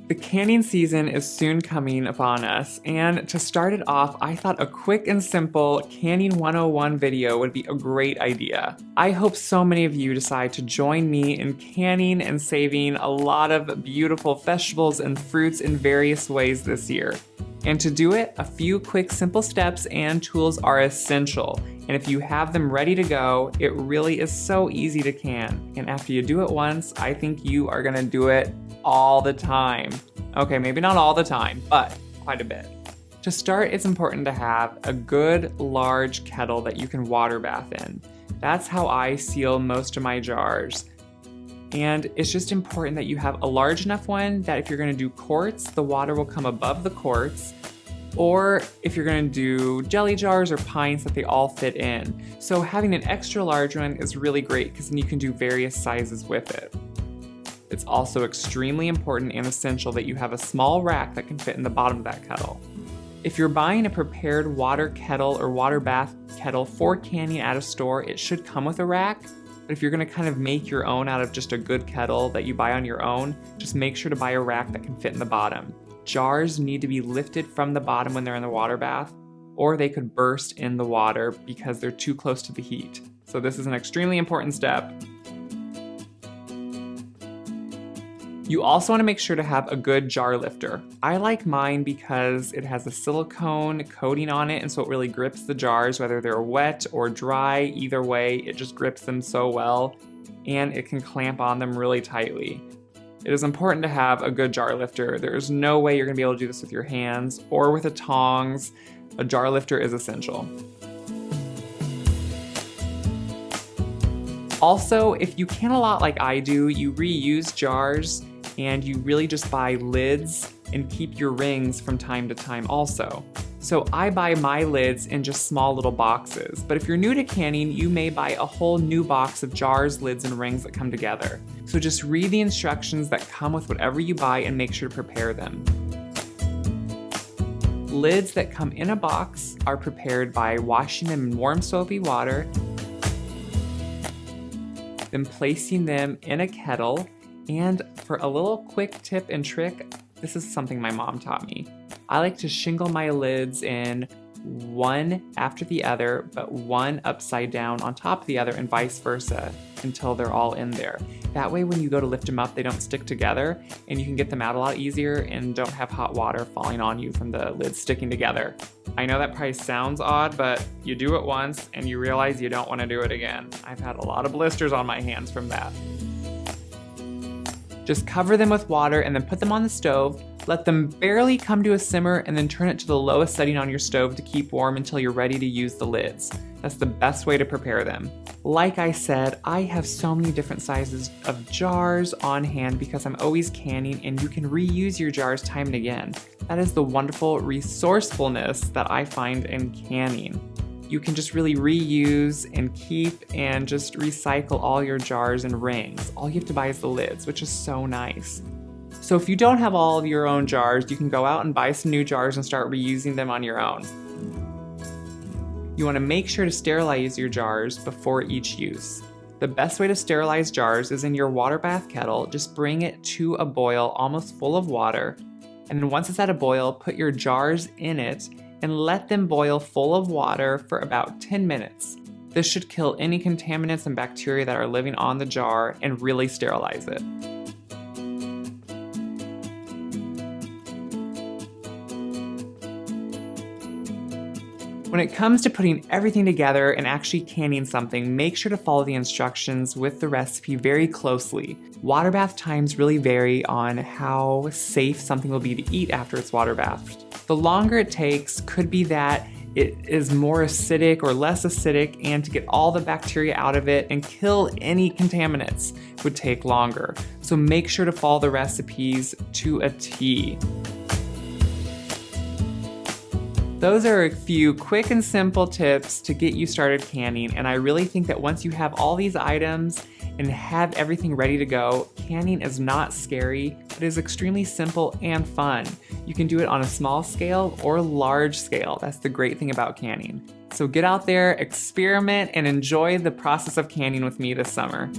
The canning season is soon coming upon us, and to start it off, I thought a quick and simple Canning 101 video would be a great idea. I hope so many of you decide to join me in canning and saving a lot of beautiful vegetables and fruits in various ways this year. And to do it, a few quick simple steps and tools are essential. And if you have them ready to go, it really is so easy to can. And after you do it once, I think you are gonna do it all the time. Okay, maybe not all the time, but quite a bit. To start, it's important to have a good large kettle that you can water bath in. That's how I seal most of my jars. And it's just important that you have a large enough one that if you're gonna do quarts, the water will come above the quarts, or if you're gonna do jelly jars or pints, that they all fit in. So having an extra large one is really great because then you can do various sizes with it. It's also extremely important and essential that you have a small rack that can fit in the bottom of that kettle. If you're buying a prepared water kettle or water bath kettle for canning at a store, it should come with a rack. But if you're gonna kind of make your own out of just a good kettle that you buy on your own, just make sure to buy a rack that can fit in the bottom. Jars need to be lifted from the bottom when they're in the water bath, or they could burst in the water because they're too close to the heat. So this is an extremely important step. You also want to make sure to have a good jar lifter. I like mine because it has a silicone coating on it, and so it really grips the jars, whether they're wet or dry. Either way, it just grips them so well, and it can clamp on them really tightly. It is important to have a good jar lifter. There is no way you're going to be able to do this with your hands or with the tongs. A jar lifter is essential. Also, if you can a lot like I do, you reuse jars and you really just buy lids and keep your rings from time to time also. So I buy my lids in just small little boxes, but if you're new to canning, you may buy a whole new box of jars, lids, and rings that come together. So just read the instructions that come with whatever you buy and make sure to prepare them. Lids that come in a box are prepared by washing them in warm soapy water, then placing them in a kettle. And for a little quick tip and trick, this is something my mom taught me. I like to shingle my lids in one after the other, but one upside down on top of the other and vice versa until they're all in there. That way when you go to lift them up, they don't stick together and you can get them out a lot easier and don't have hot water falling on you from the lids sticking together. I know that probably sounds odd, but you do it once and you realize you don't want to do it again. I've had a lot of blisters on my hands from that. Just cover them with water and then put them on the stove. Let them barely come to a simmer and then turn it to the lowest setting on your stove to keep warm until you're ready to use the lids. That's the best way to prepare them. Like I said, I have so many different sizes of jars on hand because I'm always canning and you can reuse your jars time and again. That is the wonderful resourcefulness that I find in canning. You can just really reuse and keep and just recycle all your jars and rings. All you have to buy is the lids, which is so nice. So if you don't have all of your own jars, you can go out and buy some new jars and start reusing them on your own. You want to make sure to sterilize your jars before each use. The best way to sterilize jars is in your water bath kettle. Just bring it to a boil almost full of water. And then once it's at a boil, put your jars in it and let them boil full of water for about 10 minutes. This should kill any contaminants and bacteria that are living on the jar and really sterilize it. When it comes to putting everything together and actually canning something, make sure to follow the instructions with the recipe very closely. Water bath times really vary on how safe something will be to eat after it's water bathed. The longer it takes could be that it is more acidic or less acidic, and to get all the bacteria out of it and kill any contaminants would take longer. So make sure to follow the recipes to a T. Those are a few quick and simple tips to get you started canning, and I really think that once you have all these items and have everything ready to go, canning is not scary, but is extremely simple and fun. You can do it on a small scale or large scale. That's the great thing about canning. So get out there, experiment, and enjoy the process of canning with me this summer.